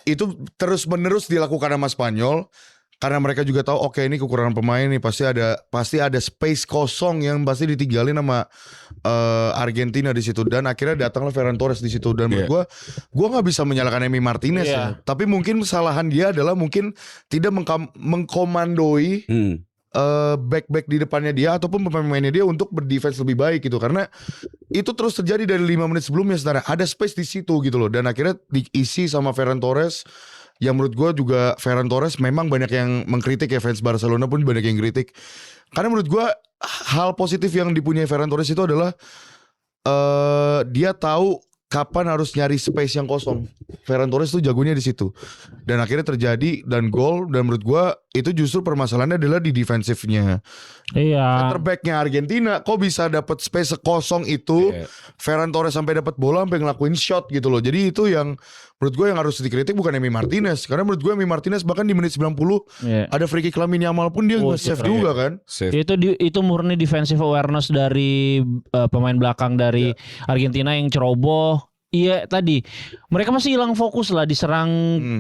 itu terus menerus dilakukan sama Spanyol. Karena mereka juga tahu oke, ini kekurangan pemain nih, pasti ada space kosong yang pasti ditinggalin sama Argentina di situ, dan akhirnya datanglah Ferran Torres di situ. Dan menurut gue nggak bisa menyalahkan Emi Martinez ya, tapi mungkin kesalahan dia adalah mungkin tidak mengkomandoi back di depannya dia ataupun pemain-pemainnya dia untuk berdefense lebih baik gitu, karena itu terus terjadi dari 5 menit sebelumnya. Saudara, ada space di situ gitu loh, dan akhirnya diisi sama Ferran Torres. Yang menurut gue juga Ferran Torres memang banyak yang mengkritik ya, fans Barcelona pun banyak yang kritik. Karena menurut gue hal positif yang dipunyai Ferran Torres itu adalah dia tahu kapan harus nyari space yang kosong. Ferran Torres tuh jagonya di situ. Dan akhirnya terjadi dan gol. Dan menurut gue itu justru permasalahannya adalah di defensifnya. Iya. Center backnya Argentina kok bisa dapat space sekosong itu. Ferran Torres sampai dapat bola sampai ngelakuin shot gitu loh. Jadi itu yang menurut gue yang harus dikritik bukan Emi Martinez. Karena menurut gue Emi Martinez bahkan di menit 90 ada free kick Lamine Yamal pun dia nge-save juga kan. Itu murni defensive awareness dari pemain belakang dari Argentina yang ceroboh. Iya tadi mereka masih hilang fokus lah, diserang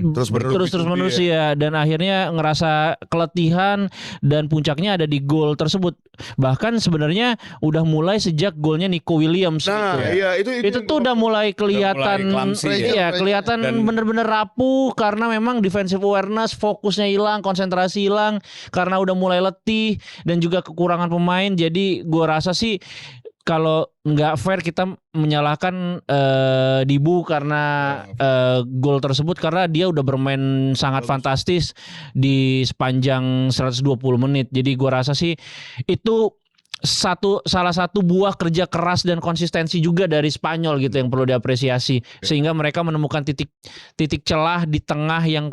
terus menerus ya, dan akhirnya ngerasa keletihan dan puncaknya ada di gol tersebut. Bahkan sebenarnya udah mulai sejak golnya Nico Williams. Nah, gitu. Iya, itu tuh udah mulai kelihatan, kelihatan bener-bener rapuh karena memang defensive awareness, fokusnya hilang, konsentrasi hilang karena udah mulai letih dan juga kekurangan pemain. Jadi gua rasa sih kalau nggak fair kita menyalahkan Dibu karena gol tersebut, karena dia udah bermain sangat fantastis di sepanjang 120 menit. Jadi gua rasa sih itu salah satu buah kerja keras dan konsistensi juga dari Spanyol gitu yang perlu diapresiasi, sehingga mereka menemukan titik celah di tengah yang